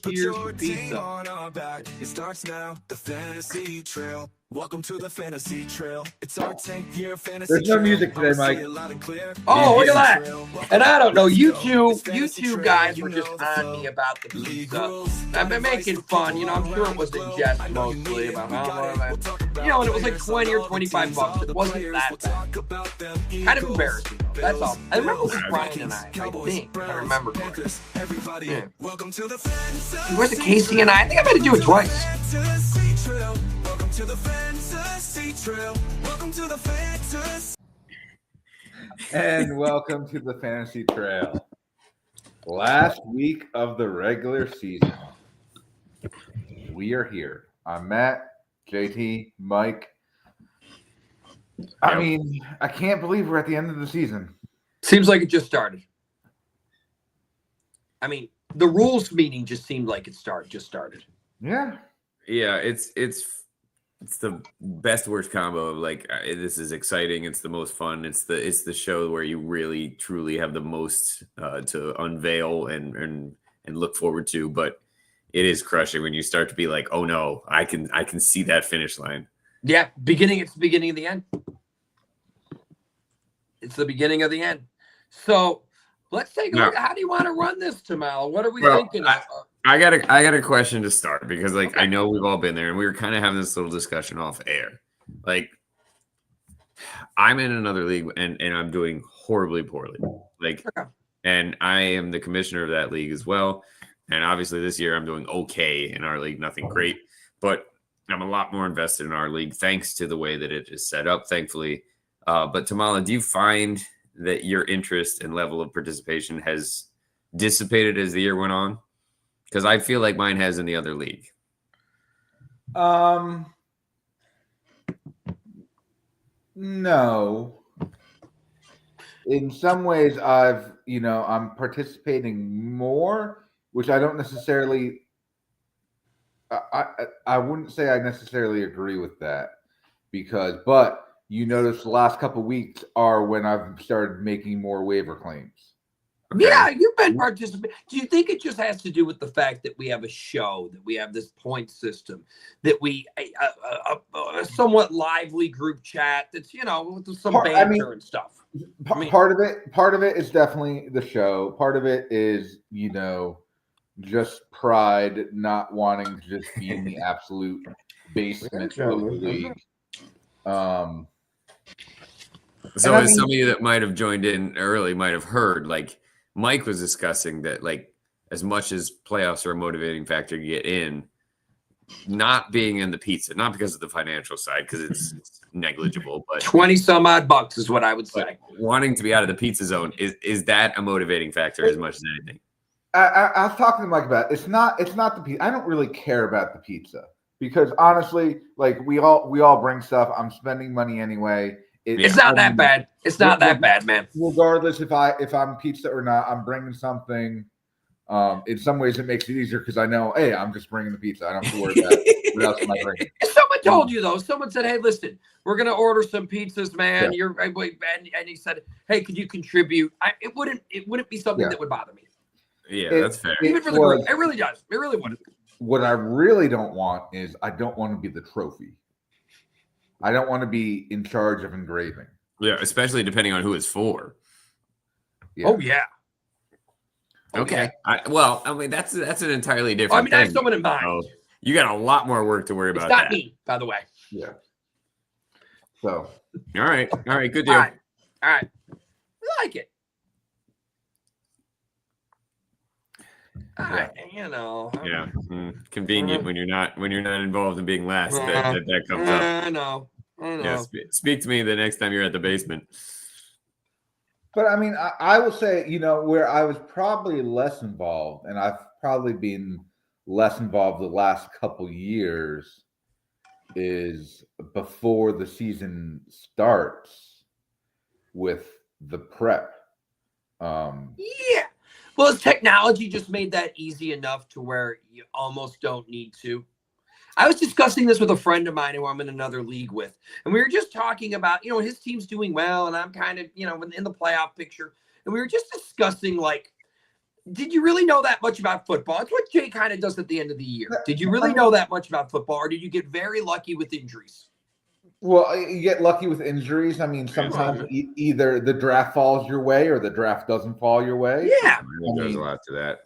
Here's the pizza. On our back. It starts now, the fantasy trail. Welcome to the fantasy trail. It's our 10th year fantasy There's no trail. music today, I'ma Mike. say it loud and clear. Oh, look at that. Welcome And I don't know, you Let's two, go. It's you fantasy two trail, guys you were just know the on flow. me about the League pizza. rules, I've been making fun, you know, I'm sure it was in jest mostly about how you know, and it was like 20 or 25 bucks. It wasn't that bad. Kind of embarrassing, though. That's all. I remember it was Brian and I think. I remember correctly. Yeah. Welcome to the fantasy. Where's the Casey and I think I better do it twice. Fantasy trail. Welcome to the fantasy trail. Welcome to the fantasy. And welcome to the Fantasy Trail. Last week of the regular season. We are here. I'm Matt, JT, Mike. I mean, I can't believe we're at the end of the season. Seems like it just started. I mean, the rules meeting just seemed like it just started. Yeah. Yeah, it's the best worst combo of like this is exciting. It's the most fun. It's the show where you really truly have the most to unveil and look forward to. But it is crushing when you start to be like, oh no, I can see that finish line. Yeah, it's the beginning of the end. It's the beginning of the end. So let's take a look. How do you want to run this, Tamal? What are we thinking? I got a question to start because like I know we've all been there and we were kind of having this little discussion off air. Like I'm in another league and I'm doing horribly poorly. Like and I am the commissioner of that league as well. And obviously this year I'm doing okay in our league, nothing great, but I'm a lot more invested in our league thanks to the way that it is set up, thankfully. But Tamala, do you find that your interest and level of participation has dissipated as the year went on? Because I feel like mine has in the other league. No. In some ways, I'm participating more, which I don't necessarily. I wouldn't say I necessarily agree with that but you notice the last couple of weeks are when I've started making more waiver claims. Okay. Yeah, you've been participating. Do you think it just has to do with the fact that we have a show, that we have this point system, that we a somewhat lively group chat that's with some banter and stuff? Part of it is definitely the show. Part of it is just pride, not wanting to just be in the absolute basement of the league. So as some of you that might have joined in early might have heard, like Mike was discussing that, like as much as playoffs are a motivating factor to get in, not being in the pizza, not because of the financial side, because it's negligible, but 20 some odd bucks is what I would say. Wanting to be out of the pizza zone is that a motivating factor as much as anything? I was talking to Mike about it. It's not the pizza. I don't really care about the pizza because honestly, like we all bring stuff. I'm spending money anyway. It's not that bad. It's not that bad, man. Regardless if I'm pizza or not, I'm bringing something. In some ways, it makes it easier because I know, hey, I'm just bringing the pizza. I don't have to worry about what else am I bringing. Someone told you though. Someone said, "Hey, listen, we're gonna order some pizzas, man." Yeah. And he said, "Hey, could you contribute?" It wouldn't be something that would bother me. Yeah, that's fair. Even for the group, it really does. It really wouldn't. What I really don't want is I don't want to be the trophy. I don't want to be in charge of engraving. Yeah, especially depending on who it's for. Yeah. Oh yeah. Okay. Yeah. I mean that's an entirely different thing. I have someone in mind. So you got a lot more work to worry about. It's not me, by the way. Yeah. So. All right. Good deal. All right. I like it. Yeah. Convenient when you're not involved in being last. That comes up. I know. Yeah. Speak to me the next time you're at the basement. But I mean, I will say, where I was probably less involved, and I've probably been less involved the last couple years, is before the season starts with the prep. Yeah. Well, has technology just made that easy enough to where you almost don't need to? I was discussing this with a friend of mine who I'm in another league with, and we were just talking about, his team's doing well, and I'm kind of, in the playoff picture, and we were just discussing, like, did you really know that much about football? It's what Jay kind of does at the end of the year. Did you really know that much about football, or did you get very lucky with injuries? Well, you get lucky with injuries. I mean, sometimes either the draft falls your way or the draft doesn't fall your way. Yeah. There's a lot to that.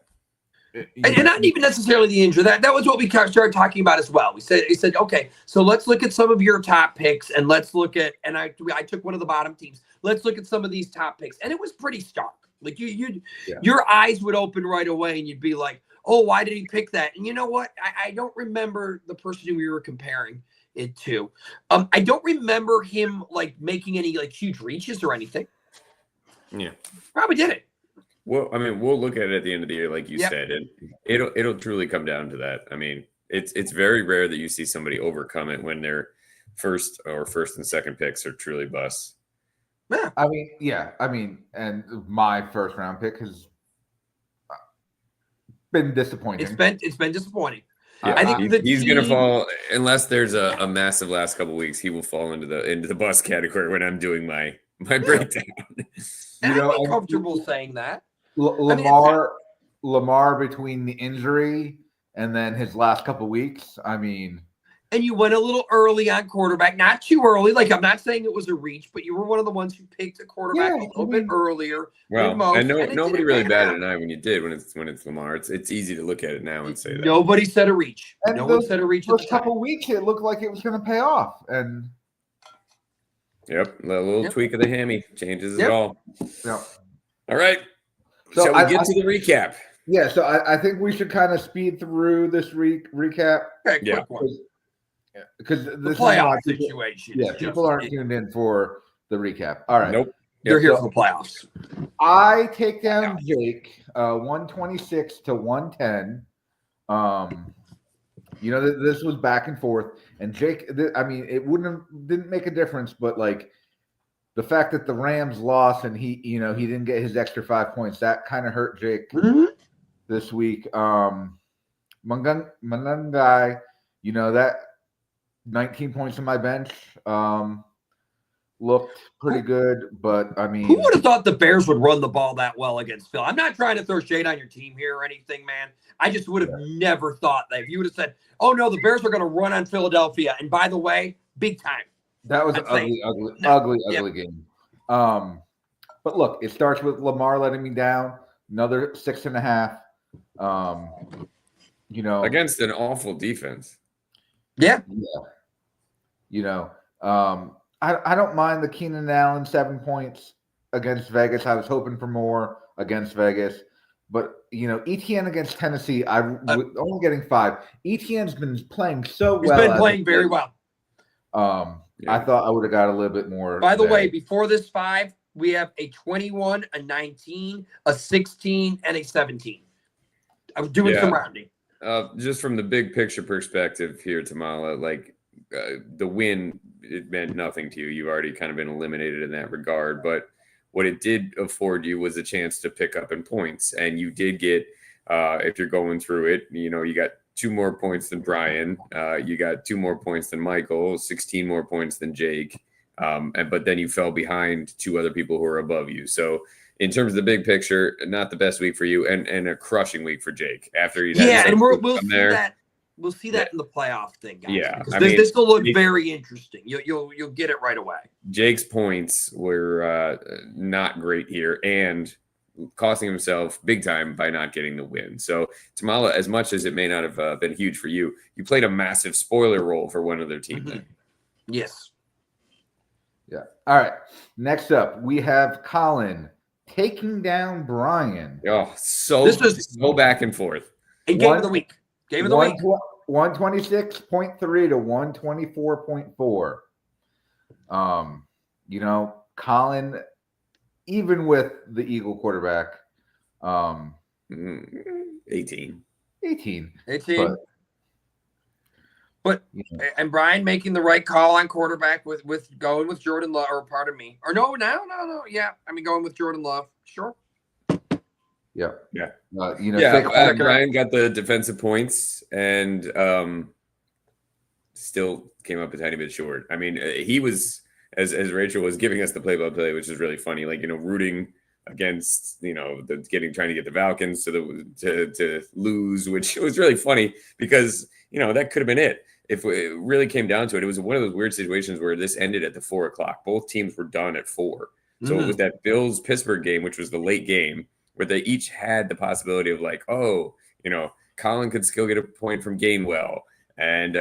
And not even necessarily the injury. That was what we started talking about as well. We said, okay, so let's look at some of your top picks, and let's look at, and I took one of the bottom teams. Let's look at some of these top picks, and it was pretty stark. Like your eyes would open right away, and you'd be like, oh, why did he pick that? And you know what? I don't remember the person who we were comparing it to. I don't remember him like making any like huge reaches or anything. Yeah, probably did it. Well, I mean, we'll look at it at the end of the year, like you said, and it'll truly come down to that. I mean, it's very rare that you see somebody overcome it when their first and second picks are truly busts. Yeah. I mean, and my first round pick has been disappointing. It's been disappointing. Yeah, I think he's going to fall unless there's a massive last couple of weeks. He will fall into the bust category when I'm doing my breakdown. And I'm comfortable saying that. Lamar between the injury and then his last couple of weeks. I mean. And you went a little early on quarterback, not too early. Like, I'm not saying it was a reach, but you were one of the ones who picked a quarterback a little bit earlier. Well, I know nobody really batted an eye when you did when it's Lamar. It's easy to look at it now and say that. Nobody said a reach. And no one said a reach. First couple of weeks, it looked like it was going to pay off, and yep, a little tweak of the hammy changes it all. Yep. All right. So shall we get to the recap? Yeah. So I think we should kind of speed through this recap. Okay, quick one. Because the playoff situation. Yeah, people aren't tuned in for the recap. All right. Nope. They're here for the playoffs. I take down Jake 126 to 110. You know, this was back and forth. And Jake, I mean, it didn't make a difference, but like the fact that the Rams lost and he didn't get his extra 5 points, that kind of hurt Jake this week. Mungungai, you know, that 19 points on my bench looked pretty good, but I mean, who would have thought the Bears would run the ball that well against Phil? I'm not trying to throw shade on your team here or anything, man. I just would have never thought that. If you would have said, oh no, the Bears are going to run on Philadelphia, and by the way, big time. That was an ugly game. But look, it starts with Lamar letting me down, another 6.5. You know, against an awful defense. Yeah. You know, I don't mind the Keenan Allen 7 points against Vegas. I was hoping for more against Vegas, but you know, ETN against Tennessee, only getting 5. ETN's been playing so well. He's been playing very well. I thought I would have got a little bit more. By the way, before this 5, we have a 21, a 19, a 16, and a 17. I was doing some rounding. Just from the big picture perspective here, Tamala, like the win, it meant nothing to you. You've already kind of been eliminated in that regard. But what it did afford you was a chance to pick up in points. And you did get, if you're going through it, you know, you got 2 more points than Brian. You got 2 more points than Michael, 16 more points than Jake. But then you fell behind 2 other people who are above you. So in terms of the big picture, not the best week for you, and a crushing week for Jake after he and we'll see that. We'll see that in the playoff thing, guys. Yeah, this will look very interesting. You'll get it right away. Jake's points were not great here, and costing himself big time by not getting the win. So Tamala, as much as it may not have been huge for you, you played a massive spoiler role for one other team. Then. Yes. Yeah. All right. Next up, we have Colin taking down Brian. Oh, so back and forth. And game of the week. Game of the week. 126.3 to 124.4. You know, Colin, even with the Eagle quarterback, 18. But and Brian making the right call on quarterback with going with Jordan Love, or pardon me. Or no. Yeah. I mean, going with Jordan Love. Sure. Yeah. Brian got the defensive points and still came up a tiny bit short. I mean, he was, as Rachel was giving us the play-by-play, which is really funny, like, you know, rooting against trying to get the Falcons to lose, which was really funny because that could have been it. If it really came down to it, it was one of those weird situations where this ended at the 4 o'clock. Both teams were done at 4. So it was that Bills Pittsburgh game, which was the late game, where they each had the possibility of Colin could still get a point from Gainwell. And,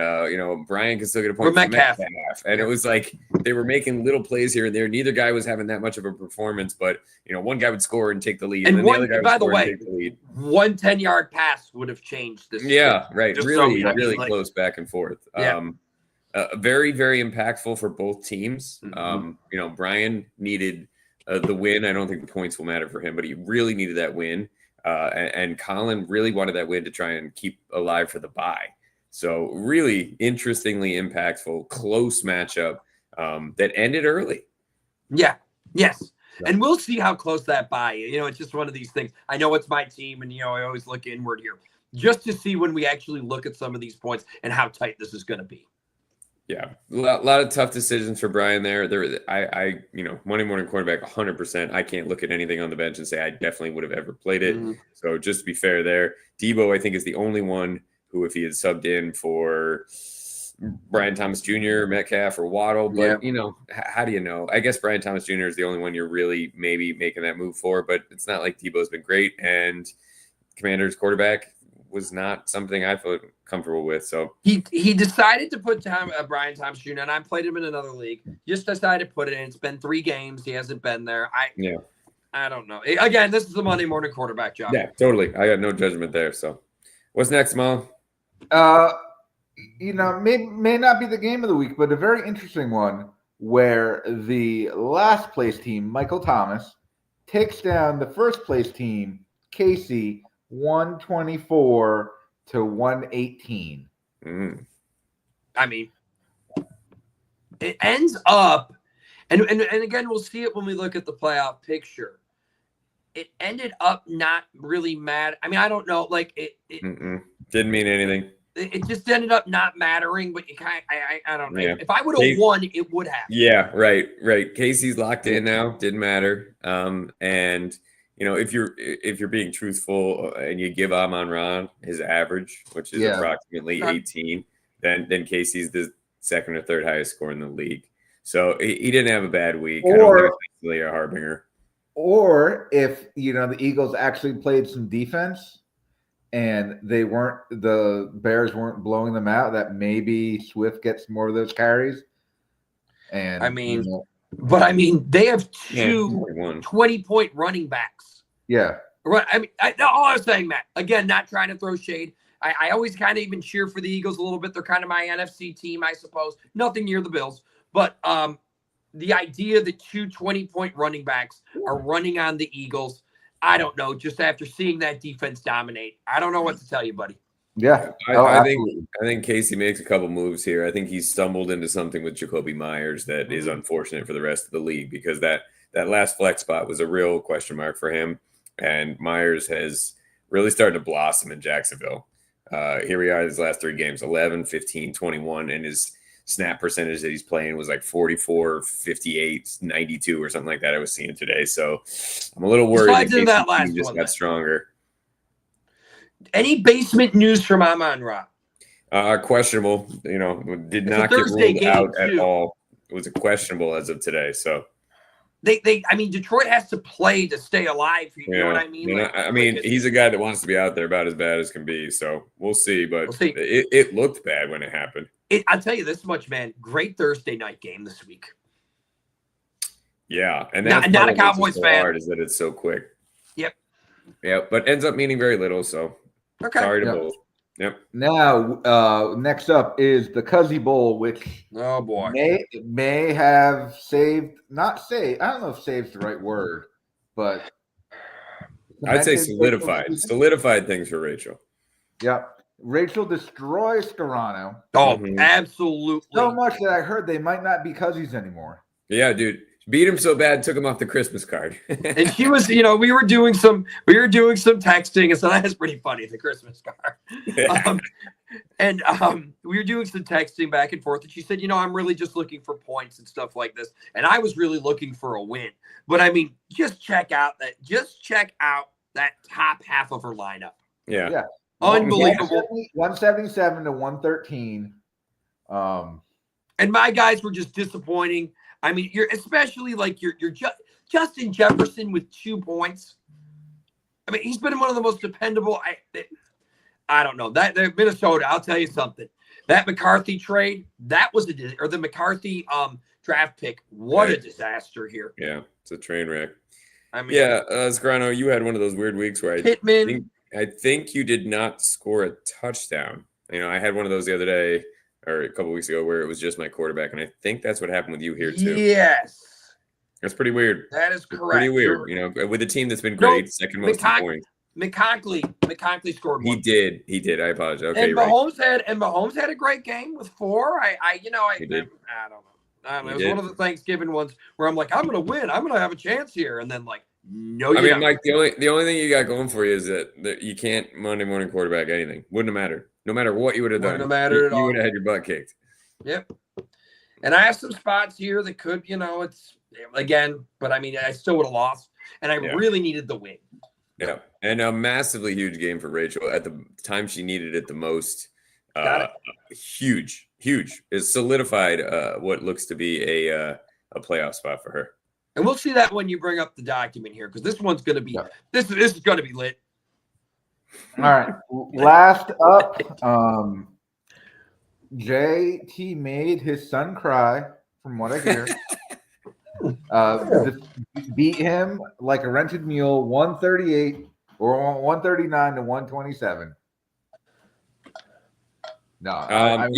Brian could still get a point from Metcalf. And it was like they were making little plays here and there. Neither guy was having that much of a performance, but, one guy would score and take the lead. And then one, the other guy by would the score way, and take the lead. one 10-yard pass would have changed this. Yeah, right. Really, really like, close back and forth. Yeah. Very, very impactful for both teams. Brian needed the win. I don't think the points will matter for him, but he really needed that win. And Colin really wanted that win to try and keep alive for the bye. So really interestingly impactful, close matchup that ended early. Yeah. Yes. And we'll see how close that bye. It's just one of these things. I know it's my team, and I always look inward here just to see when we actually look at some of these points and how tight this is going to be. Yeah, a lot of tough decisions for Brian there. Monday morning quarterback, 100%. I can't look at anything on the bench and say I definitely would have ever played it. So just to be fair there, Debo, I think, is the only one who, if he had subbed in for Brian Thomas Jr., Metcalf, or Waddle, but how do you know? I guess Brian Thomas Jr. is the only one you're really maybe making that move for, but it's not like Debo's been great, and Commanders quarterback was not something I feel comfortable with. So he decided to put Brian Thomas Jr., and I played him in another league. Just decided to put it in. It's been 3 games. He hasn't been there. I don't know. Again, this is the Monday morning quarterback job. Yeah, totally. I got no judgment there. So what's next, Mom? May not be the game of the week, but a very interesting one where the last place team, Michael Thomas, takes down the first place team, Casey, 124 to 118. I mean, it ends up, and again, we'll see it when we look at the playoff picture. It ended up not really mad. I mean, I don't know. Like it didn't mean anything. It just ended up not mattering. But I don't know. Yeah. If I would have won, it would have. Yeah, right. Casey's locked in now. Didn't matter. And if you're being truthful and you give Amon-Ra his average, which is approximately 18, then Casey's the second or third highest score in the league. So he didn't have a bad week. I don't think it's necessarily a harbinger. Or if the Eagles actually played some defense and the Bears weren't blowing them out, that maybe Swift gets more of those carries. And they have 2 20-point running backs. Yeah. Right. I mean, all I was saying, Matt, again, not trying to throw shade. I always kind of even cheer for the Eagles a little bit. They're kind of my NFC team, I suppose. Nothing near the Bills. But the idea that 2 20-point running backs are running on the Eagles, I don't know. Just after seeing that defense dominate, I don't know what to tell you, buddy. Yeah, I think Casey makes a couple moves here. I think he's stumbled into something with Jacoby Myers that is unfortunate for the rest of the league, because that last flex spot was a real question mark for him. And Myers has really started to blossom in Jacksonville. Here we are, his last 3 games, 11, 15, 21, and his snap percentage that he's playing was like 44, 58, 92 or something like that I was seeing today. So I'm a little worried that he just got stronger. Any basement news from Amon-Ra? Questionable. Did not get ruled out at all. It was a questionable as of today. So I mean, Detroit has to play to stay alive. You know what I mean? He's a guy that wants to be out there about as bad as can be. So we'll see. But it looked bad when it happened. I'll tell you this much, man. Great Thursday night game this week. Yeah, and that's not a Cowboys fan. Hard is that it's so quick. Yep. Yeah, but ends up meaning very little. So sorry to both. Yep. Now, next up is the Cuzzy Bowl, which may have not saved. I don't know if "saved's" the right word, but I'd say solidified things for Rachel. Yep. Rachel destroys Scarano. Oh, absolutely. So much that I heard they might not be cousins anymore. Yeah, dude. Beat him so bad, took him off the Christmas card. And she was, we were doing some texting, and so that's pretty funny, the Christmas card. Yeah. And we were doing some texting back and forth, and she said, I'm really just looking for points and stuff like this. And I was really looking for a win. But I mean, just check out that top half of her lineup. Yeah. Unbelievable. 177 to 113. And my guys were just disappointing. I mean, you're especially like you're Justin Jefferson with 2 points. I mean, he's been one of the most dependable. I don't know that Minnesota. I'll tell you something. That McCarthy trade, or the McCarthy draft pick. What a disaster here. Yeah, it's a train wreck. I mean, Sgrano, you had one of those weird weeks where I think you did not score a touchdown. I had one of those the other day or a couple weeks ago where it was just my quarterback, and I think that's what happened with you here too. Yes. That's pretty weird. That is correct. Pretty weird. With a team that's been great, second most in points. McConkley scored one. He did. I apologize. Okay, and Mahomes had a great game with 4. I don't know. It was one of the Thanksgiving ones where I'm like, I'm gonna win. I'm gonna have a chance here, and then like, no. I mean, Mike, the only thing you got going for you is that you can't Monday morning quarterback anything. Wouldn't have mattered. No matter what you would have done. Wouldn't have mattered at all. You would have had your butt kicked. Yep. And I have some spots here that could, it's again, but I mean, I still would have lost, and I really needed the win. Yeah, and a massively huge game for Rachel at the time she needed it the most. Huge. It solidified what looks to be a playoff spot for her. And we'll see that when you bring up the document here, because this one's going to be this is going to be lit. All right, last up, JT made his son cry, from what I hear. Beat him like a rented mule, 138 or 139 to 127. No, and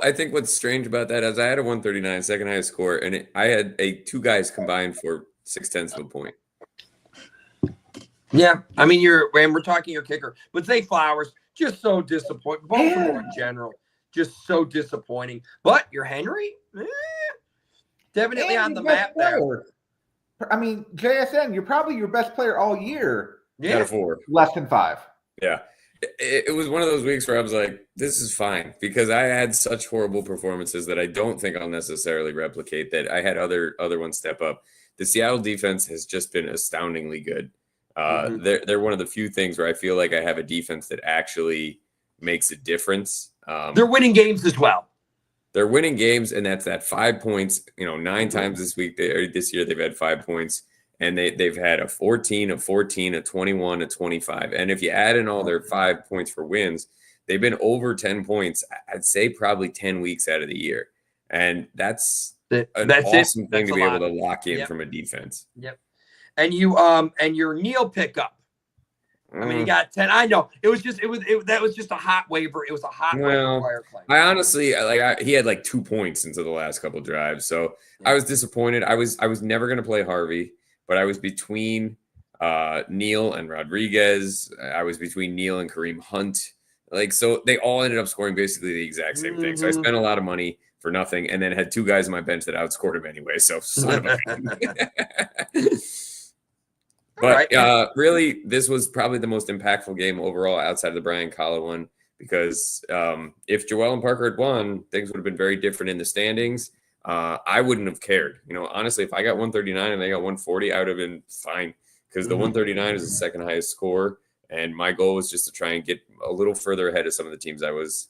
I think what's strange about that is I had a 139 second highest score, and I had two guys combined for 0.6 of a point. Yeah, I mean we're talking your kicker, but Zay Flowers just so disappointing. Baltimore in general, just so disappointing. But your Henry, definitely on the map there. I mean, JSN, you're probably your best player all year. Yeah, 4, less than 5. Yeah. It was one of those weeks where I was like, this is fine, because I had such horrible performances that I don't think I'll necessarily replicate, that I had other ones step up. The Seattle defense has just been astoundingly good. They're one of the few things where I feel like I have a defense that actually makes a difference. They're winning games as well. They're winning games, and that's that 5 points. 9 times this year they've had 5 points. And they've had a 14, a 14, a 21, a 25. And if you add in all their 5 points for wins, they've been over 10 points, I'd say probably 10 weeks out of the year. And that's awesome thing to be able to lock in from a defense. Yep. And and your Neal pickup. I mean, he got 10. I know. That was just a hot waiver. It was a hot waiver claim. I honestly he had like 2 points into the last couple drives. So I was disappointed. I was never going to play Harvey. But I was between Neal and Rodriguez. I was between Neal and Kareem Hunt. So they all ended up scoring basically the exact same thing. So I spent a lot of money for nothing, and then had 2 guys on my bench that outscored him anyway. So son of a But really, this was probably the most impactful game overall outside of the Brian Collar one, because if Joel and Parker had won, things would have been very different in the standings. I wouldn't have cared. Honestly, if I got 139 and they got 140, I would have been fine, because the 139 is the second highest score. And my goal was just to try and get a little further ahead of some of the teams I was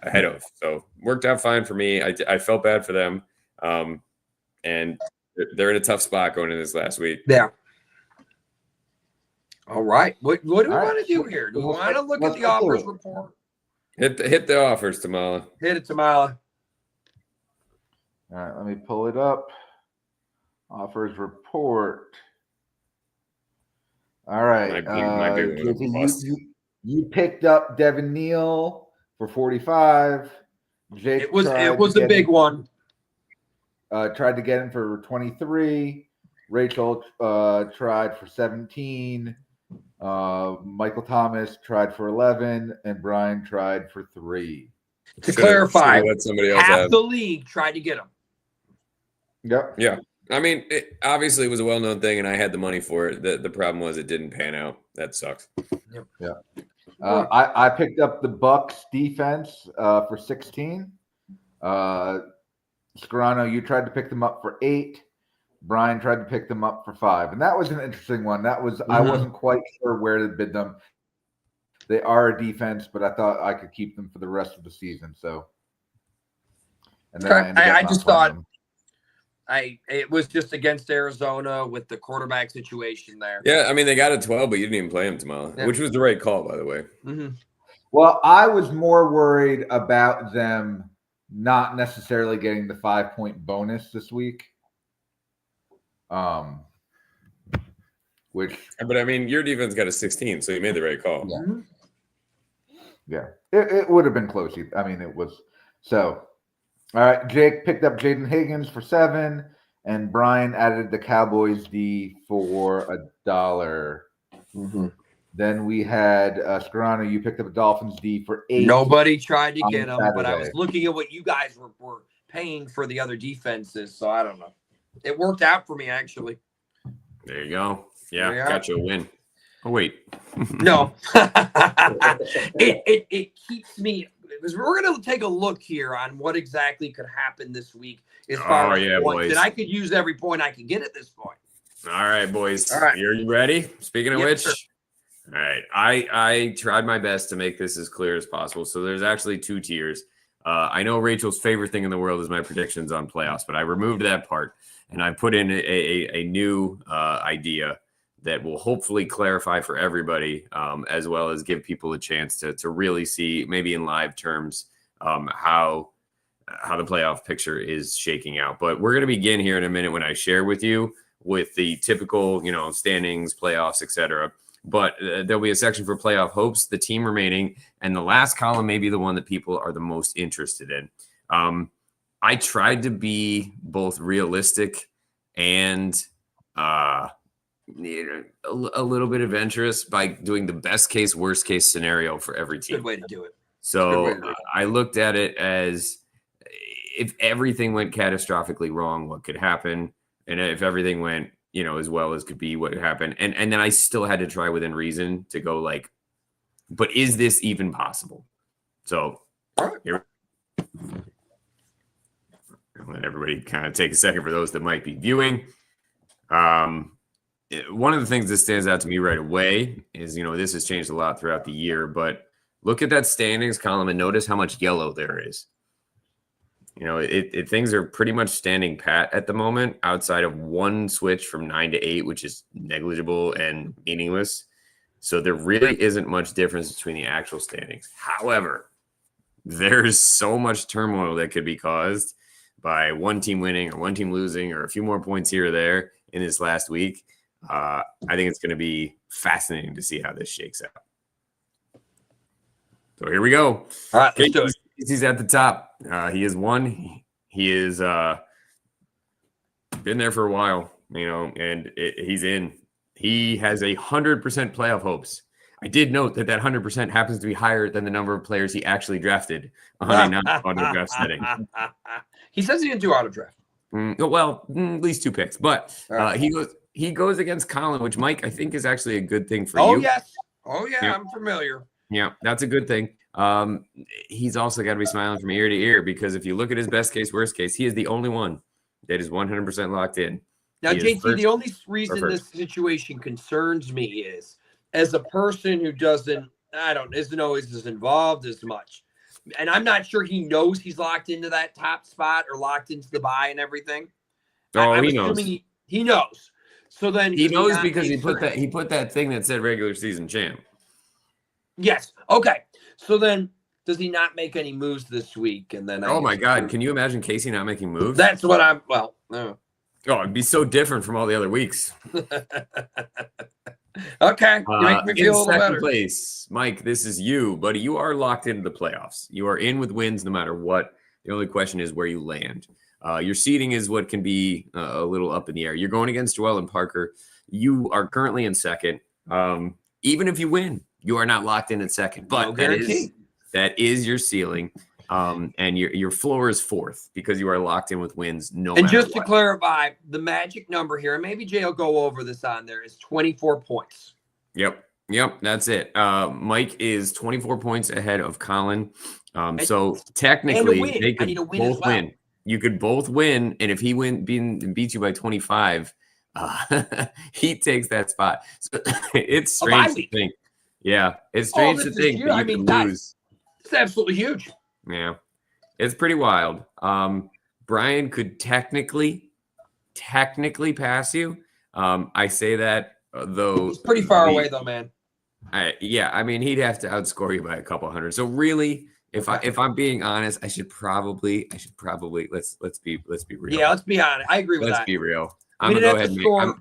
ahead of. So worked out fine for me. I felt bad for them. And they're in a tough spot going into this last week. Yeah. All right. What do we want to do here? Do we want to look at the offers report? Hit the offers, Tamala. Hit it, Tamala. All right, let me pull it up. Offers report. All right. You picked up Devin Neal for 45. Jake it was a big one. Tried to get him for 23. Rachel tried for 17. Michael Thomas tried for 11, and Brian tried for 3. To clarify, half the league tried to get him. Yep. Yeah. I mean, obviously it was a well-known thing, and I had the money for it. The problem was it didn't pan out. That sucks. Yep. Yeah. I picked up the Bucks defense for 16. Scarano, you tried to pick them up for 8. Brian tried to pick them up for 5, and that was an interesting one. That was I wasn't quite sure where to bid them. They are a defense, but I thought I could keep them for the rest of the season. So, and then I just thought it was just against Arizona with the quarterback situation there. Yeah, I mean they got a 12, but you didn't even play him tomorrow, which was the right call, by the way. Well, I was more worried about them not necessarily getting the 5-point bonus this week. But I mean, your defense got a 16, so you made the right call. Yeah. It would have been close. I mean, it was so. All right, Jake picked up Jaden Higgins for 7, and Brian added the Cowboys D for $1. Then we had Scarano. You picked up a Dolphins D for 8. Nobody tried to get them, but I was looking at what you guys were paying for the other defenses, so I don't know. It worked out for me, actually. There you go. Yeah, got you a win. Oh, wait. No. it keeps me – because we're going to take a look here on what exactly could happen this week as far as points. Boys. And I could use every point I can get at this point. All right, boys. All right. Are you ready? Speaking of which sure. – all right. I tried my best to make this as clear as possible. So there's actually 2 tiers. I know Rachel's favorite thing in the world is my predictions on playoffs, but I removed that part. And I put in a new idea that will hopefully clarify for everybody, as well as give people a chance to really see, maybe in live terms, how the playoff picture is shaking out. But we're going to begin here in a minute when I share with you with the typical, standings, playoffs, etc. But there'll be a section for playoff hopes, the team remaining, and the last column may be the one that people are the most interested in. I tried to be both realistic and a little bit adventurous by doing the best case, worst case scenario for every team. Good way to do it. So I looked at it as if everything went catastrophically wrong, what could happen? And if everything went, as well as could be, what would happen? And then I still had to try within reason to go but is this even possible? So here. Let everybody kind of take a second for those that might be viewing. One of the things that stands out to me right away is, this has changed a lot throughout the year, but look at that standings column and notice how much yellow there is. Things are pretty much standing pat at the moment outside of one switch from 9 to 8, which is negligible and meaningless. So there really isn't much difference between the actual standings. However, there's so much turmoil that could be caused by one team winning or one team losing or a few more points here or there in this last week. I think it's going to be fascinating to see how this shakes out. So here we go. All right, let's do it. He's at the top. He is 1. He is been there for a while, and he's in. He has 100% playoff hopes. I did note that 100% happens to be higher than the number of players he actually drafted on a non-auto draft setting. He says he didn't do auto draft. At least 2 picks, but he goes against Colin, which Mike I think is actually a good thing for you. Oh yes, yeah. I'm familiar. Yeah, that's a good thing. He's also got to be smiling from ear to ear because if you look at his best case, worst case, he is the only one that is 100% locked in. Now, JT, the only reason this situation concerns me is as a person who isn't always as involved as much. And I'm not sure he knows he's locked into that top spot or locked into the bye and everything. Oh, he knows. He knows. So then he knows because he put that thing that said regular season champ. Yes. Okay. So then does he not make any moves this week? And then my God, can you imagine Casey not making moves? That's what no. Oh, it'd be so different from all the other weeks. Okay. You make me feel a little better. Place, Mike, this is you, buddy. You are locked into the playoffs. You are in with wins no matter what. The only question is where you land. Your seeding is what can be a little up in the air. You're going against Joel and Parker. You are currently in second. Even if you win, you are not locked in at second. But that is your ceiling. And your floor is 4th because you are locked in with wins. And just to clarify, the magic number here, and maybe Jay will go over this on there, is 24 points. Yep. Yep, that's it. Mike is 24 points ahead of Colin. So technically, win. they I need could a win as both well. win. You could both win, and if he beats you by 25, he takes that spot. So it's A bye strange to week. think. Yeah, it's Oh, strange this to is think huge. that you I mean, could guys, lose. it's absolutely huge. Yeah, it's pretty wild. Brian could technically pass you. I say that though He's pretty far away, though, man. yeah, I mean, he'd have to outscore you by a couple hundred. So really, if I'm being honest, I should probably let's be real. Yeah, let's be honest. I agree with Let's that. be real. We I'm gonna didn't go have ahead to and score.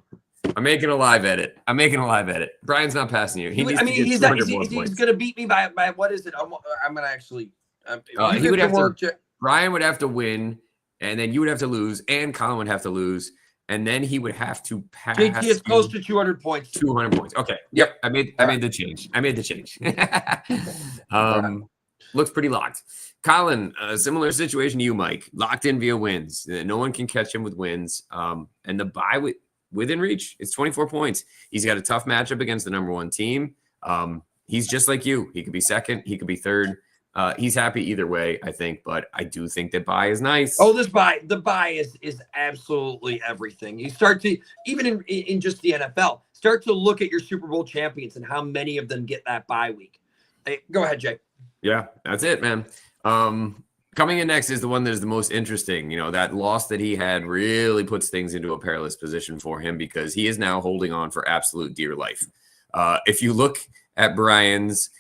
I'm making a live edit. Brian's not passing you. He needs I to mean, get 200 more he's points. going to beat me by what is it? I'm going to actually. He would have to. Brian would have to win, and then you would have to lose, and Colin would have to lose, and then he would have to pass. JT is close to 200 points. 200 points. Okay. Yep. I made the change. Looks pretty locked. Colin, a similar situation to you, Mike. Locked in via wins. No one can catch him with wins. And the bye within reach, it's 24 points. He's got a tough matchup against the number one team. He's just like you. He could be second. He could be third. He's happy either way, I think, but I do think that bye is nice. Oh, the bye is absolutely everything. You start to, even in just the NFL, start to look at your Super Bowl champions and how many of them get that bye week. Hey, go ahead, Jay. Yeah, that's it, man. Coming in next is the one that is the most interesting. You know, that loss that he had really puts things into a perilous position for him because he is now holding on for absolute dear life. If you look at Brian's,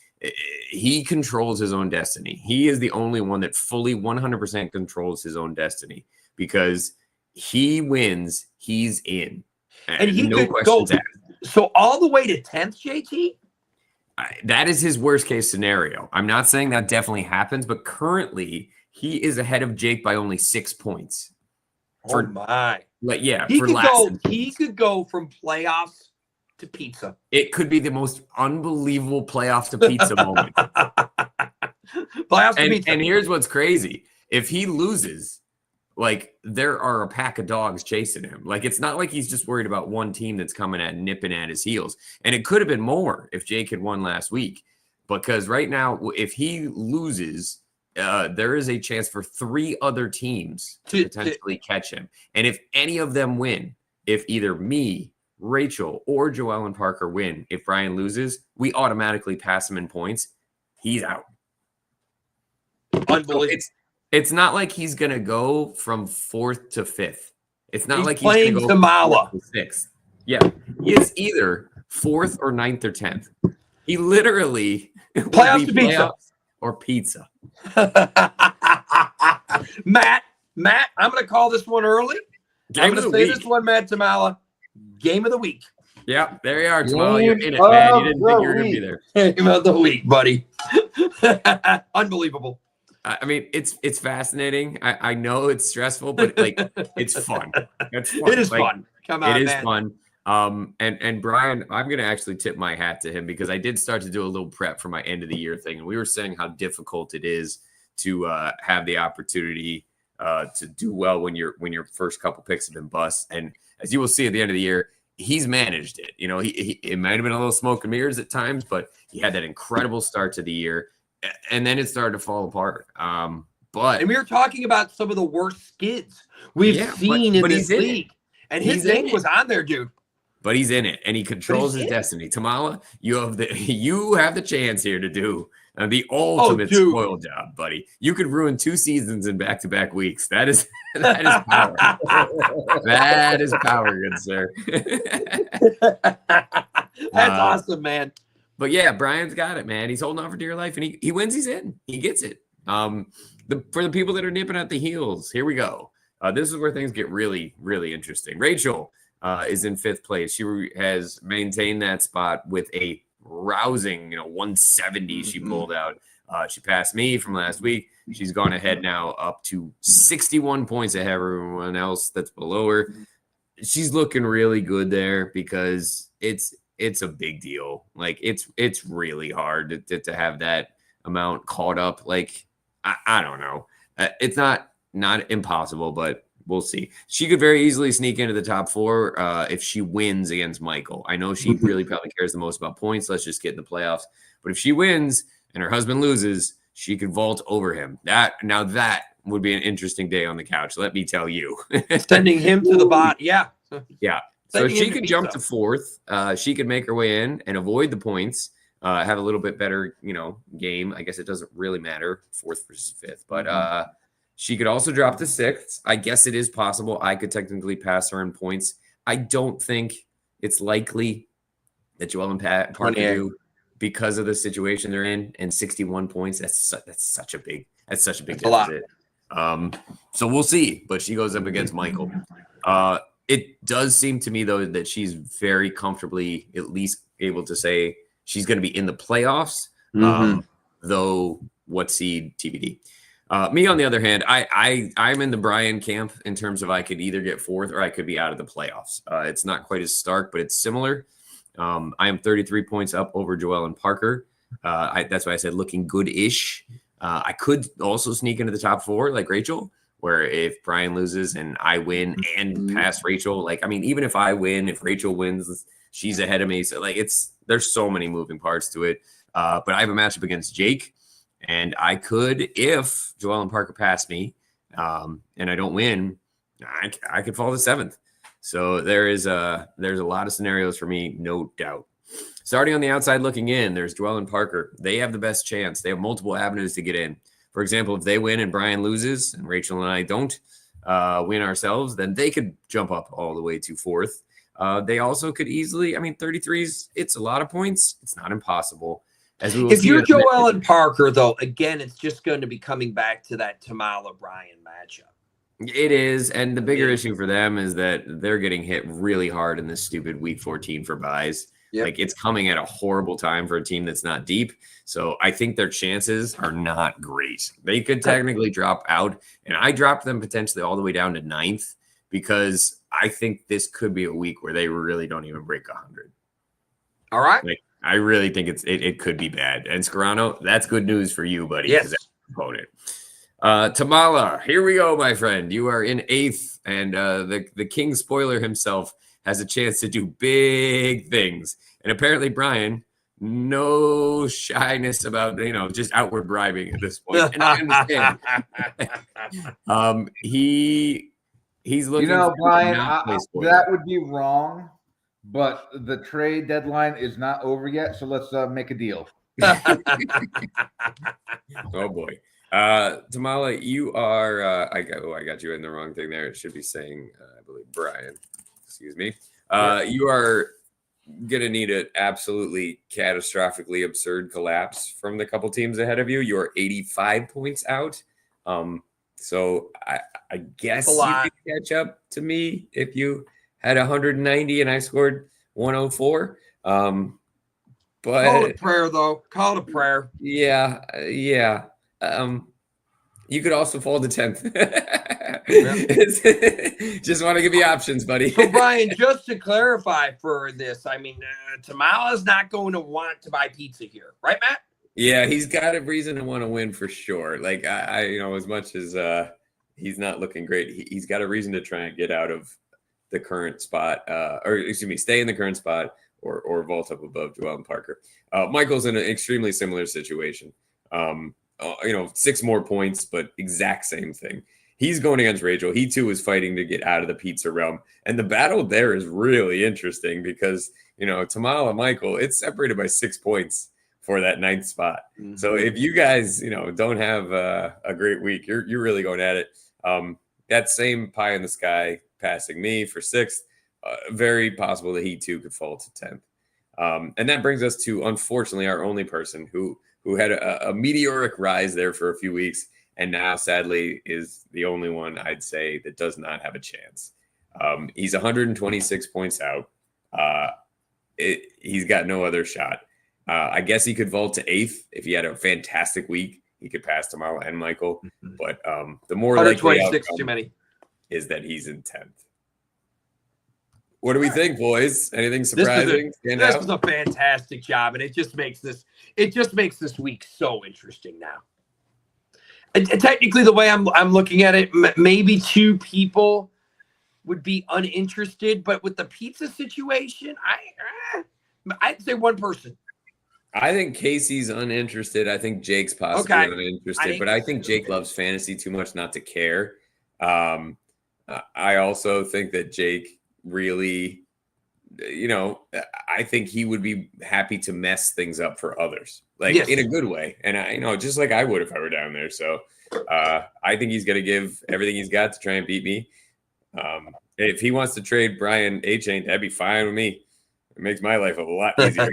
he controls his own destiny. He is the only one that fully 100% controls his own destiny because he wins, he's in. And he could go so all the way to 10th, JT? That is his worst case scenario. I'm not saying that definitely happens, but currently he is ahead of Jake by only 6 points. Oh my. Like, yeah, he could go from playoffs to pizza. It could be the most unbelievable playoff to pizza moment. Playoffs to pizza. And here's what's crazy. If he loses, like there are a pack of dogs chasing him. Like it's not like he's just worried about one team that's coming at nipping at his heels. And it could have been more if Jake had won last week. Because right now, if he loses, there is a chance for 3 other teams to potentially catch him. And if any of them win, if either me, Rachel, or Joelle and Parker win, if Brian loses, we automatically pass him in points. He's out. Unbelievable. So it's not like he's going to go from 4th to 5th. It's not like he's playing going to go Tamala. from 6th. Yeah. He is either 4th or 9th or 10th. He literally playoffs to pizza. Or pizza. Matt, I'm going to call this one early. I'm going to say this one, Matt Tamala. Game of the week. Yeah, there you are, Tamala. You're in it, man. You didn't think you were going to be there. Game of the week, buddy. Unbelievable. I mean, it's fascinating. I know it's stressful, but like it's fun. It's fun. It is fun. Come on, it is man. fun. And Brian, I'm gonna actually tip my hat to him because I did start to do a little prep for my end of the year thing, and we were saying how difficult it is to have the opportunity to do well when your first couple picks have been bust. And as you will see at the end of the year, he's managed it. You know, it might have been a little smoke and mirrors at times, but he had that incredible start to the year. And then it started to fall apart. And we were talking about some of the worst skids we've seen in this league. And his name was on there, dude. But he's in it, and he controls his destiny. Tamala, you have the chance here to do the ultimate spoil job, buddy. You could ruin 2 seasons in back-to-back weeks. That is power. That is power, good sir. That's awesome, man. But yeah, Brian's got it, man. He's holding on for dear life, and he wins. He's in. He gets it. For the people that are nipping at the heels, here we go. This is where things get really, really interesting. Rachel is in 5th place. She has maintained that spot with a rousing, 170 she pulled out. She passed me from last week. She's gone ahead now up to 61 points ahead of everyone else that's below her. She's looking really good there because it's a big deal. Like it's really hard to have that amount caught up. Like I don't know. It's not impossible, but we'll see. She could very easily sneak into the top 4 if she wins against Michael. I know she really probably cares the most about points. Let's just get in the playoffs. But if she wins and her husband loses, she could vault over him. That would be an interesting day on the couch. Let me tell you. Sending him to the bottom. Yeah. Yeah. So if she could jump to 4th, she could make her way in and avoid the points. Have a little bit better, game. I guess it doesn't really matter 4th versus 5th, but she could also drop to 6th. I guess it is possible. I could technically pass her in points. I don't think it's likely that Joelle and Parker do because of the situation they're in. And 61 points. That's such a big deficit. So we'll see. But she goes up against Michael. It does seem to me though that she's very comfortably at least able to say she's going to be in the playoffs, though what seed TBD. Me, on the other hand, I'm in the Brian camp in terms of I could either get 4th or I could be out of the playoffs. It's not quite as stark, but it's similar. I am 33 points up over Joelle and Parker. That's why I said looking good-ish. I could also sneak into the top 4 like Rachel, where if Brian loses and I win and pass Rachel, even if I win, if Rachel wins, she's ahead of me. So there's so many moving parts to it. But I have a matchup against Jake, and I could, if Joelle and Parker pass me, and I don't win, I could fall to 7th. So there's a lot of scenarios for me, no doubt. Starting on the outside looking in, there's Joelle and Parker. They have the best chance. They have multiple avenues to get in. For example, if they win and Brian loses and Rachel and I don't win ourselves, then they could jump up all the way to 4th. They also could easily, 33s, it's a lot of points. It's not impossible. If you're Joelle and Parker, though, again, it's just going to be coming back to that Tamala-Brian matchup. It is, and the bigger issue for them is that they're getting hit really hard in this stupid Week 14 for buys. Yep. It's coming at a horrible time for a team that's not deep. So I think their chances are not great. They could technically drop out, and I dropped them potentially all the way down to 9th because I think this could be a week where they really don't even break 100. All right. I really think it could be bad. And Scarano, that's good news for you, buddy. Yes. Opponent. Tamala, here we go, my friend. You are in 8th, and the king spoiler himself has a chance to do big things. And apparently, Brian, no shyness about just outward bribing at this point. And I understand. He's looking. Brian, that would be wrong. But the trade deadline is not over yet, so let's make a deal. Oh boy. Tamala, you are I got you in the wrong thing there. It should be saying I believe Brian. Excuse me. You are gonna need an absolutely catastrophically absurd collapse from the couple teams ahead of you. You are 85 points out. So I guess you can catch up to me if you had 190 and I scored 104. But call it a prayer, though. Call it a prayer. Yeah. You could also fall to 10th. Just want to give you options, buddy. So, Brian, just to clarify for this, Tamala's not going to want to buy pizza here, right, Matt? Yeah, he's got a reason to want to win for sure. I as much as he's not looking great, he's got a reason to try and get out of the current spot, stay in the current spot or vault up above Joelle and Parker. Michael's in an extremely similar situation. 6 more points, but exact same thing. He's going against Rachel. He too is fighting to get out of the pizza realm. And the battle there is really interesting because, Tamala and Michael, it's separated by 6 points for that 9th spot. Mm-hmm. So if you guys, don't have a great week, you're really going at it. That same pie in the sky passing me for 6th, very possible that he too could fall to 10th. And that brings us to, unfortunately, our only person who had a meteoric rise there for a few weeks and now sadly is the only one I'd say that does not have a chance. He's 126 points out. He's got no other shot. I guess he could vault to 8th if he had a fantastic week. He could pass Tamala and Michael, but the more likely outcome too many is that he's in 10th. What do we think, boys? Anything surprising? This was a fantastic job, and it just makes this week so interesting now. Technically, the way I'm looking at it, maybe 2 people would be uninterested, but with the pizza situation, I'd say 1 person. I think Casey's uninterested. I think Jake's possibly uninterested, but I think Jake loves fantasy too much not to care. I also think that Jake really, I think he would be happy to mess things up for others, like in a good way. And I just like I would if I were down there. So I think he's going to give everything he's got to try and beat me. If he wants to trade Brian A-Chain, that'd be fine with me. It makes my life a lot easier.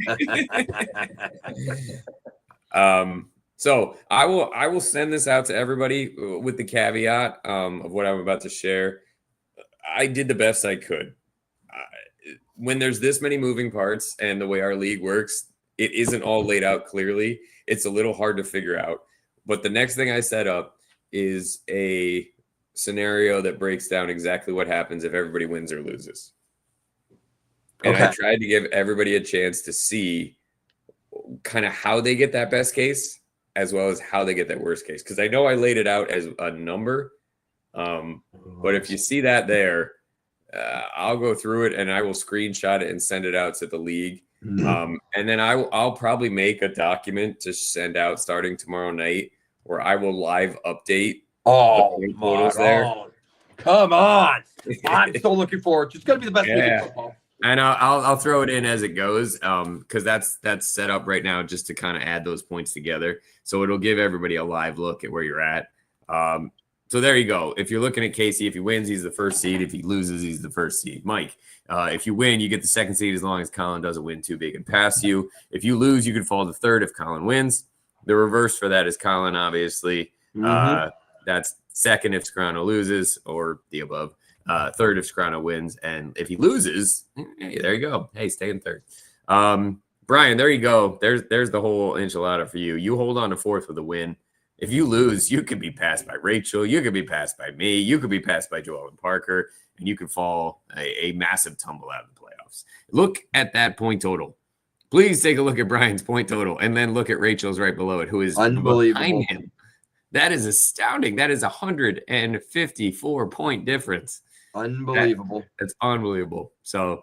So I will send this out to everybody with the caveat of what I'm about to share. I did the best I could. When there's this many moving parts and the way our league works, it isn't all laid out clearly. It's a little hard to figure out. But the next thing I set up is a scenario that breaks down exactly what happens if everybody wins or loses. And I tried to give everybody a chance to see kind of how they get that best case as well as how they get that worst case. Because I know I laid it out as a number. But if you see that there, I'll go through it and I will screenshot it and send it out to the league. And then I'll probably make a document to send out starting tomorrow night where I will live update the photos there. Come on. I'm so looking forward. It's going to be the best week in football. And I'll throw it in as it goes because that's set up right now just to kind of add those points together. So it'll give everybody a live look at where you're at. So there you go. If you're looking at Casey, if he wins, he's the first seed. If he loses, he's the first seed. Mike, if you win, you get the second seed as long as Colin doesn't win too big and pass you. If you lose, you can fall to third if Colin wins. The reverse for that is Colin, obviously. That's second if Scriano loses or the above. Third if Scriano wins. And if he loses, hey, there you go. Hey, stay in third. Brian, there you go. There's the whole enchilada for you. You hold on to fourth with a win. If you lose, you could be passed by Rachel. You could be passed by me. You could be passed by Joel and Parker. And you could fall a massive tumble out of the playoffs. Look at that point total. Please take a look at Brian's point total and then look at Rachel's right below it, who is behind him. That is astounding. That is 154-point difference. Unbelievable. That's unbelievable. So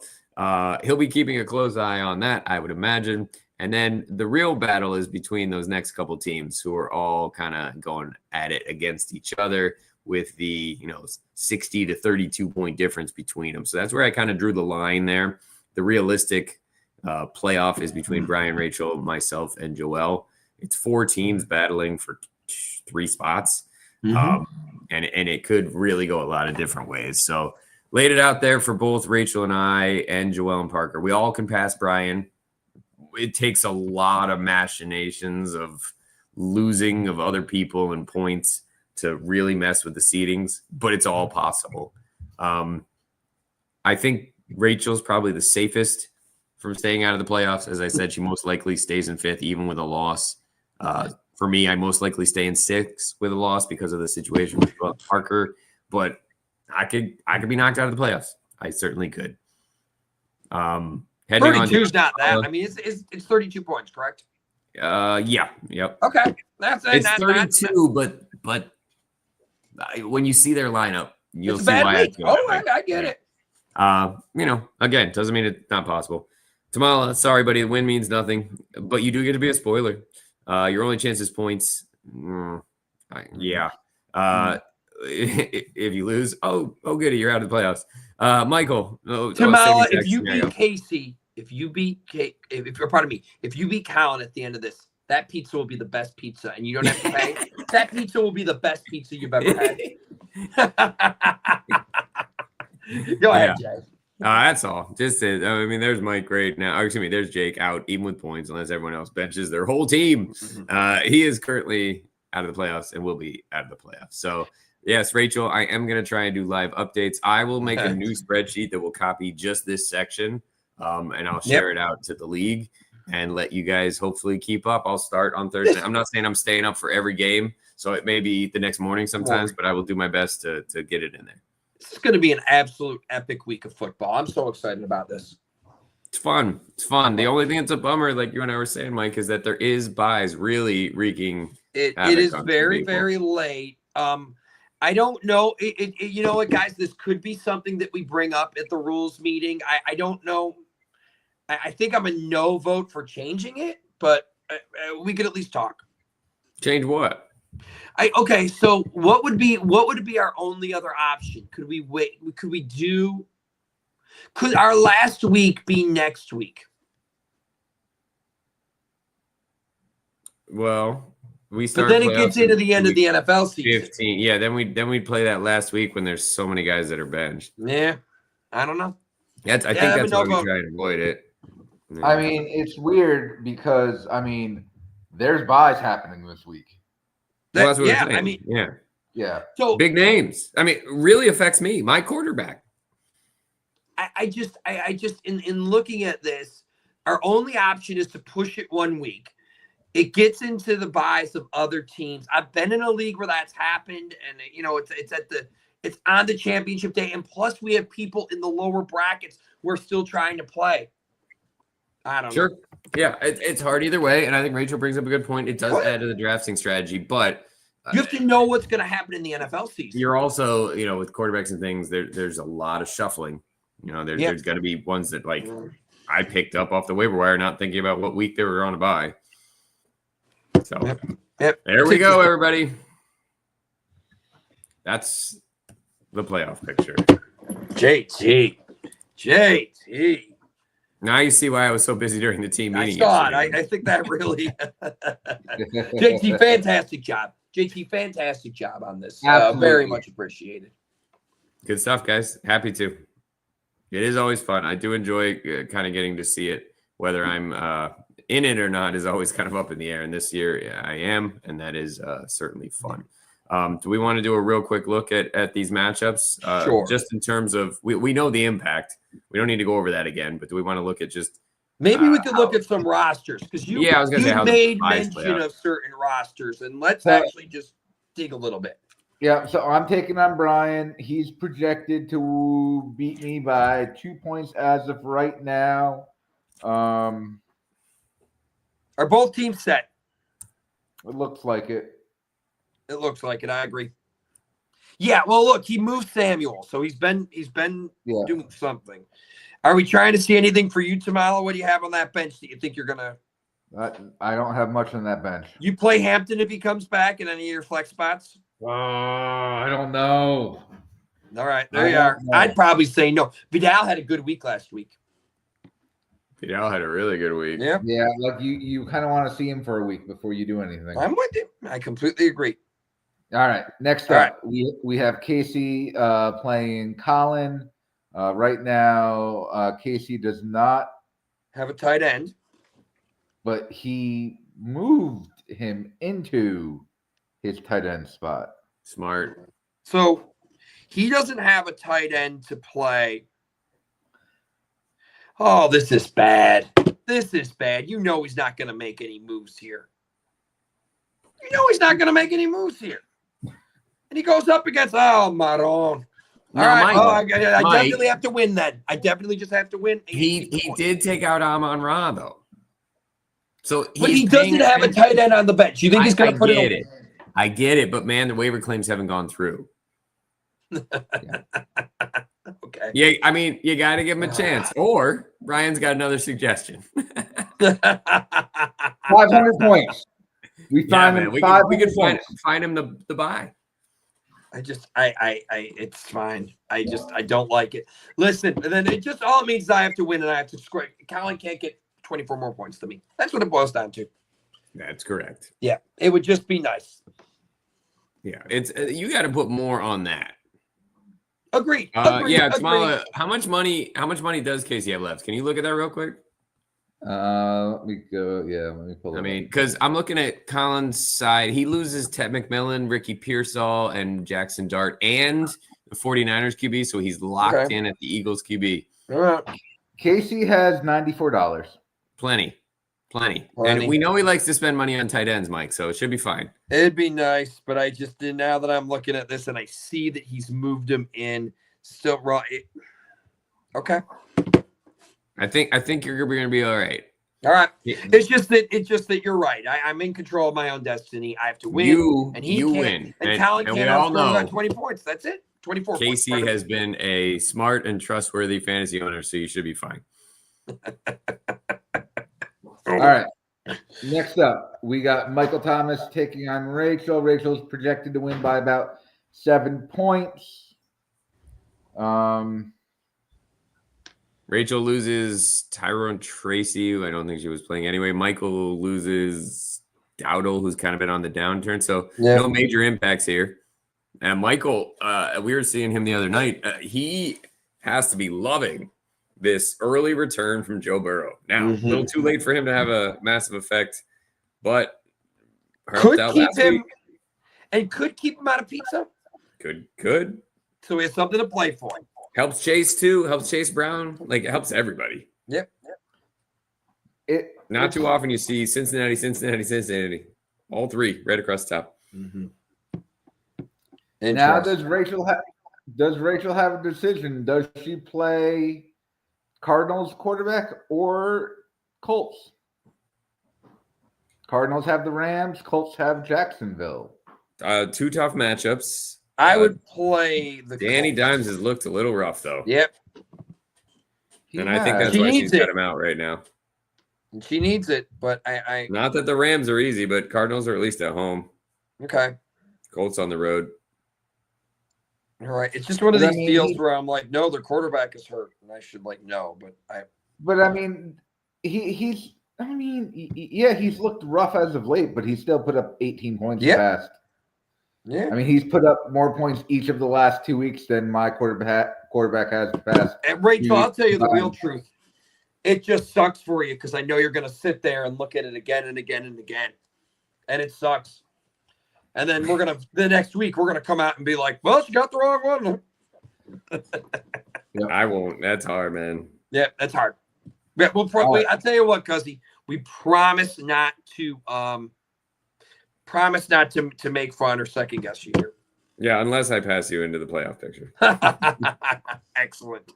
he'll be keeping a close eye on that, I would imagine. And then the real battle is between those next couple teams who are all kind of going at it against each other with the 60 to 32 point difference between them. So that's where I kind of drew the line there. The realistic playoff is between Brian, Rachel, myself, and Joel. It's 4 teams battling for 3 spots. And it could really go a lot of different ways. So laid it out there for both Rachel and I and Joel and Parker. We all can pass Brian. It takes a lot of machinations of losing of other people and points to really mess with the seedings, but it's all possible. I think Rachel's probably the safest from staying out of the playoffs. As I said, she most likely stays in 5th, even with a loss. For me, I most likely stay in 6th with a loss because of the situation with Parker, but I could be knocked out of the playoffs. I certainly could. 32 is not that. I mean, it's 32 points, correct? Yeah. Yep. Okay. It's 32, but when you see their lineup, you'll see why. I get it. Again, doesn't mean it's not possible. Tamala, sorry, buddy. The win means nothing, but you do get to be a spoiler. Your only chance is points. Yeah. If you lose, oh, goody, you're out of the playoffs. Michael, Tamala, if you beat Casey, if you beat Colin at the end of this, that pizza will be the best pizza, and you don't have to pay. That pizza will be the best pizza you've ever had. Go ahead, Jay. That's all. There's Mike right now. Excuse me, there's Jake out, even with points, unless everyone else benches their whole team. He is currently out of the playoffs and will be out of the playoffs. So, yes, Rachel, I am going to try and do live updates. I will make a new spreadsheet that will copy just this section, and I'll share it out to the league and let you guys hopefully keep up. I'll start on Thursday. I'm not saying I'm staying up for every game, so it may be the next morning sometimes, but I will do my best to get it in there. It's going to be an absolute epic week of football. I'm so excited about this. It's fun. It's fun. The only thing that's a bummer, like you and I were saying, Mike, is that there is buys really wreaking. It havoc is on very, people. very late. I don't know. You know what, guys? This could be something that we bring up at the rules meeting. I don't know. I think I'm a no vote for changing it, but we could at least talk. Change what? Okay, so what would be our only other option? Could we wait? Could our last week be next week? Well, we But start. then it gets into the end of the NFL season. 15. Yeah, then we play that last week when there's so many guys that are benched. Yeah, I don't know. I think that's why we try and avoid it. Yeah. I mean, it's weird because there's buys happening this week. Well, that's what I'm saying. Yeah. So big names. I mean, really affects me. My quarterback. I just in looking at this, our only option is to push it 1 week. It gets into the bias of other teams. I've been in a league where that's happened, and it's on the championship day, and plus we have people in the lower brackets we're still trying to play. I don't know. Yeah, it's hard either way, and I think Rachel brings up a good point. It does add to the drafting strategy, but you have to know what's going to happen in the NFL season. You're also, with quarterbacks and things, there's a lot of shuffling. There's got to be ones that I picked up off the waiver wire, not thinking about what week they were on to buy. So there we go, everybody. That's the playoff picture. JT. Now you see why I was so busy during the team meeting. I saw it. I think that really JT, fantastic job. JT, fantastic job on this. Very much appreciated. Good stuff, guys. Happy to. It is always fun. I do enjoy kind of getting to see it. Whether I'm in it or not is always kind of up in the air. And this year I am, and that is certainly fun. Do we want to do a real quick look at these matchups? Sure. Just in terms of, we know the impact. We don't need to go over that again, but do we want to look at just maybe we could look at some rosters, because you made mention of certain rosters, and let's actually just dig a little bit. Yeah, so I'm taking on Brian. He's projected to beat me by 2 points as of right now. Are both teams set? It looks like it. It looks like it. I agree. Yeah, well, look, he moved Samuel, so he's been doing something. Are we trying to see anything for you, Tamala? What do you have on that bench that you think you're gonna? I don't have much on that bench. You play Hampton if he comes back in any of your flex spots? I don't know. All right, there you are. I'd probably say no. Vidal had a good week last week. Vidal had a really good week. Yeah. Yeah, like you kind of want to see him for a week before you do anything. I'm with you. I completely agree. All right. Next up, we have Casey playing Colin. Right now, Casey does not have a tight end, but he moved him into his tight end spot. Smart. So he doesn't have a tight end to play. Oh, this is bad. This is bad. You know he's not going to make any moves here. And he goes up against, Maron. All right. I definitely have to win then. I definitely just have to win. He did take out Amon-Ra, though. So but he doesn't have a tight end on the bench. You think he's going to put it in? I get it, but man, the waiver claims haven't gone through. Okay. Yeah, I mean, you got to give him a chance. Or Ryan's got another suggestion. 500 points. We find him. We can find him the buy. It's fine. I don't like it. Listen, and then it means is I have to win and I have to score. Colin can't get 24 more points to me. That's what it boils down to. That's correct. Yeah, it would just be nice. Yeah, it's you got to put more on that. Agreed. Yeah, Tamala, how much money does Casey have left? Can you look at that real quick? Let me go. Yeah, let me pull it. I mean, because I'm looking at Colin's side. He loses Ted McMillan, Ricky Pearsall, and Jackson Dart, and the 49ers QB, so he's locked in at the Eagles QB. All right. Casey has $94. Plenty. And we know he likes to spend money on tight ends, Mike, so it should be fine. It'd be nice, but I just did. Now that I'm looking at this and I see that he's moved him in, still raw. Okay. I think you're going to be all right. All right. Yeah. It's just that you're right. I'm in control of my own destiny. I have to win. And he can't. Win. And Colin and can't we all outscore know about 20 points. That's it. 24 Casey points. has been a smart and trustworthy fantasy owner, so you should be fine. All right. Next up, we got Michael Thomas taking on Rachel. Rachel's projected to win by about 7 points. Rachel loses Tyrone Tracy, who I don't think she was playing anyway. Michael loses Dowdle, who's kind of been on the downturn. So no major impacts here. And Michael, we were seeing him the other night. He has to be loving this early return from Joe Burrow. Now, a little too late for him to have a massive effect, but could keep him out of pizza. Could. So he has something to play for. Helps Chase too. Helps Chase Brown. Like it helps everybody. Yep. Not too often you see Cincinnati. All three right across the top. Now does Rachel have a decision? Does she play Cardinals quarterback or Colts? Cardinals have the Rams. Colts have Jacksonville. Two tough matchups. I would play the Danny Colts. Dimes has looked a little rough though. Yep. And I think that's why she's got him out right now. And she needs it, but I not that the Rams are easy, but Cardinals are at least at home. Okay. Colts on the road. All right. It's just one of these deals where I'm like, no, their quarterback is hurt. And I should no, But I mean, he's looked rough as of late, but he's still put up 18 points fast. Yeah. I mean, he's put up more points each of the last 2 weeks than my quarterback has the past. And Rachel, I'll tell you the real truth. It just sucks for you because I know you're going to sit there and look at it again and again and again. And it sucks. And then the next week, we're going to come out and be like, well, she got the wrong one. I won't. That's hard, man. Yeah, that's hard. Yeah, we'll probably, I'll tell you what, Cuzzy, we promise not to make fun or second guess you here. Yeah, unless I pass you into the playoff picture. Excellent.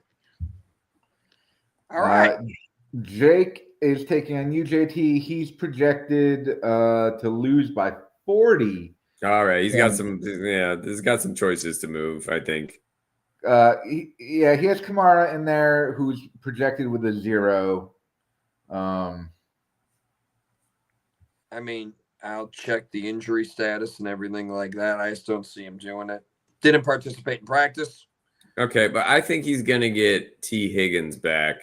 All right. Jake is taking on UJT. He's projected to lose by 40. All right. He's got some choices to move, I think. He has Kamara in there who's projected with a 0. I mean, I'll check the injury status and everything like that. I just don't see him doing it. Didn't participate in practice. Okay, but I think he's going to get T. Higgins back.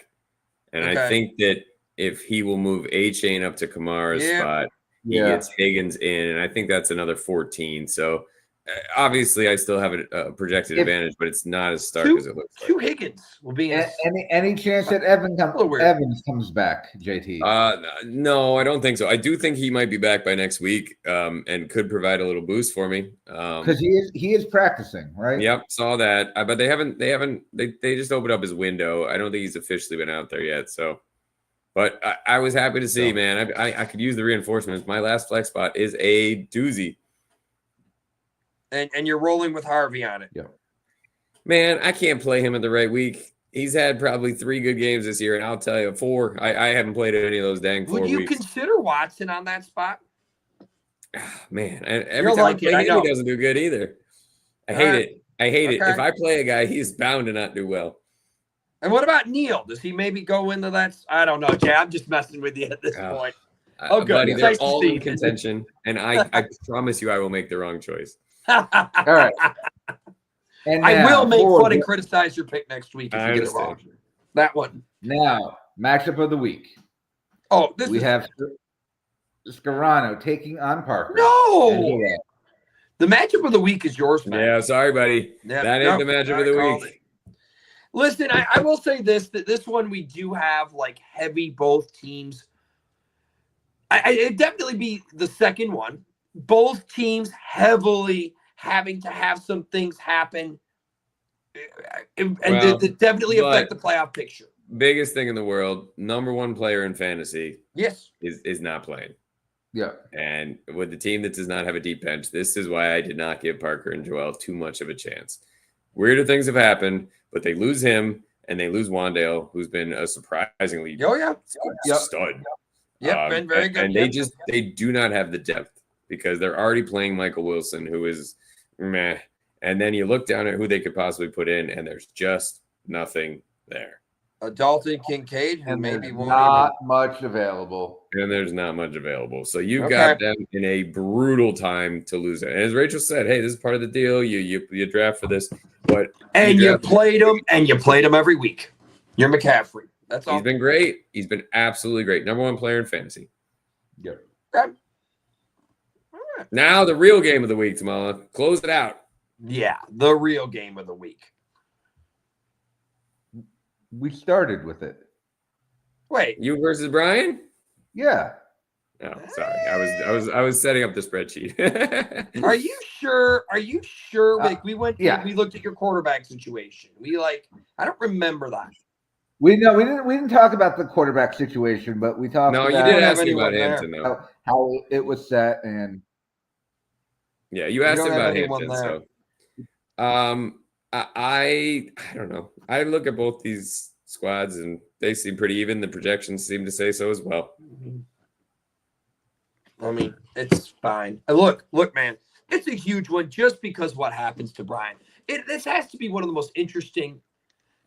And I think that if he will move A-Chain up to Kamara's spot, he gets Higgins in. And I think that's another 14. So obviously I still have a projected advantage, but it's not as stark as it looks like. Two Higgins will be in. Any chance that Evans comes back, JT? No, I don't think so. I do think he might be back by next week and could provide a little boost for me. Because he is practicing, right? Yep, saw that. But they just opened up his window. I don't think he's officially been out there yet. So, but I was happy to see, man. I could use the reinforcements. My last flex spot is a doozy. And you're rolling with Harvey on it. Yeah. Man, I can't play him in the right week. He's had probably 3 good games this year, and I'll tell you, 4. I haven't played any of those dang 4 weeks. Would you consider Watson on that spot? Man, every time I play him, he doesn't do good either. I hate it. If I play a guy, he's bound to not do well. And what about Neil? Does he maybe go into that? I don't know, Jay. I'm just messing with you at this point. Oh, good. Buddy, they're all in contention, and I promise you I will make the wrong choice. All right. And I will make fun and criticize your pick next week if you get it wrong. That one. Now, matchup of the week. Oh, we have Scarano taking on Parker. No! The matchup of the week is yours, man. Yeah, sorry, buddy. That ain't the matchup of the week. Listen, I will say this, that this one we do have heavy both teams. It'd definitely be the second one. Both teams heavily having to have some things happen and definitely affect the playoff picture. Biggest thing in the world, number 1 player in fantasy is not playing. Yeah. And with the team that does not have a deep bench, this is why I did not give Parker and Joel too much of a chance. Weirder things have happened, but they lose him. and they lose Wandale, who's been a surprisingly stud. Yep, been very good. And they do not have the depth because they're already playing Michael Wilson, who is meh. And then you look down at who they could possibly put in, and there's just nothing there. Dalton Kincaid, who And maybe there's won't not much available. And there's not much available. So you got them in a brutal time to lose it. And as Rachel said, hey, this is part of the deal. You draft for this. But you played him every week. You're McCaffrey. That's all. He's been great. He's been absolutely great. Number 1 player in fantasy. Yep. Okay. Now the real game of the week, Tamala. Close it out. Yeah, the real game of the week. We started with it. Wait, You versus Brian? Yeah. Oh, sorry. I was setting up the spreadsheet. are you sure? Are you sure? Like we went, yeah. we looked at your quarterback situation. I don't remember that. We didn't talk about the quarterback situation, but we talked. No, about you did ask me anyone about there. Hampton though. how it was set, and Yeah, you asked don't him have about anyone Hampton. there. So, I don't know. I look at both these squads and they seem pretty even. The projections seem to say so as well. I mean, it's fine. Look, man, it's a huge one just because what happens to Brian. This has to be one of the most interesting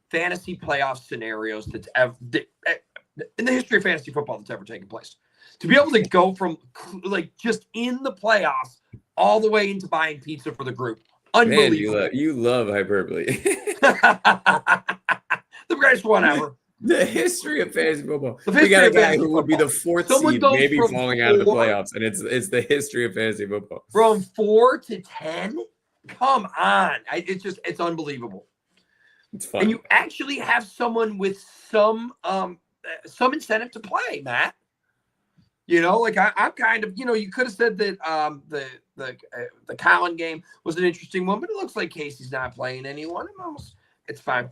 fantasy playoff scenarios that's ever in the history of fantasy football that's ever taken place. To be able to go from like just in the playoffs all the way into buying pizza for the group. Unbelievable. Man, you love hyperbole. The greatest one ever. The history of fantasy football. The We history got a of guy fantasy who would be the 4th Someone seed, goes maybe from falling out of the 4 playoffs, and it's the history of fantasy football. From 4 to 10? Come on. It's unbelievable. It's fun. And you actually have someone with some incentive to play, Matt. You know, like I'm kind of, you could have said that the Colin game was an interesting one, but it looks like Casey's not playing anyone. It's fine.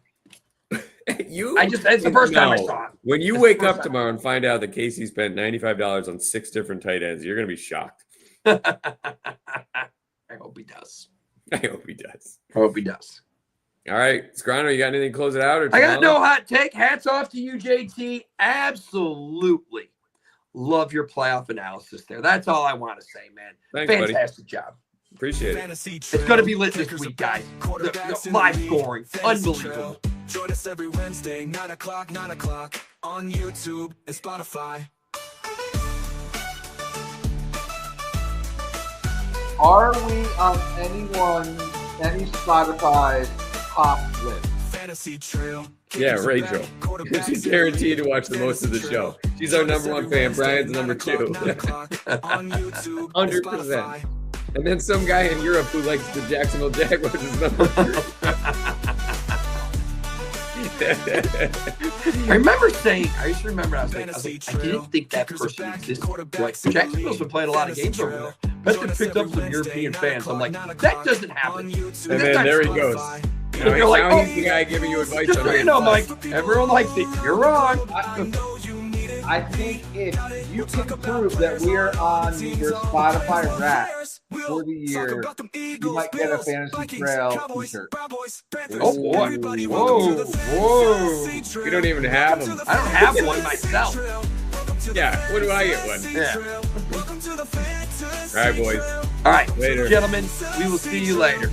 It's the first time I saw it. When you wake up tomorrow and find out that Casey spent $95 on 6 different tight ends, you're gonna be shocked. I hope he does. I hope he does. All right, Scrano, you got anything to close it out? I got no hot take. Hats off to you, JT. Absolutely love your playoff analysis there. That's all I want to say, man. Thanks, Fantastic buddy. job. Appreciate it. It's going to be lit this week, guys. The live scoring. Unbelievable. Join us every Wednesday, 9 o'clock on YouTube and Spotify. are we on any Spotify's top list? Fantasy Trail. Yeah, Rachel. She's guaranteed to watch the most of the show. She's our number 1 fan. Brian's number 2. 100%. And then some guy in Europe who likes the Jacksonville Jaguars is number 3. I remember saying, I didn't think that person existed. Like, Jacksonville's been playing a lot of games over there. Bet they picked up some European fans. I'm like, that doesn't happen. And then there he goes. You're like, now he's the guy giving you advice. Just so you know, Mike, everyone likes it. You're wrong. I think if you can prove that we're on your Spotify Wrapped for the year, you might get a Fantasy Trail t-shirt. Oh boy! Whoa! We don't even have them. I don't have one myself. Yeah, when do I get one? Yeah. All right, boys. All right, Later, gentlemen. We will see you later.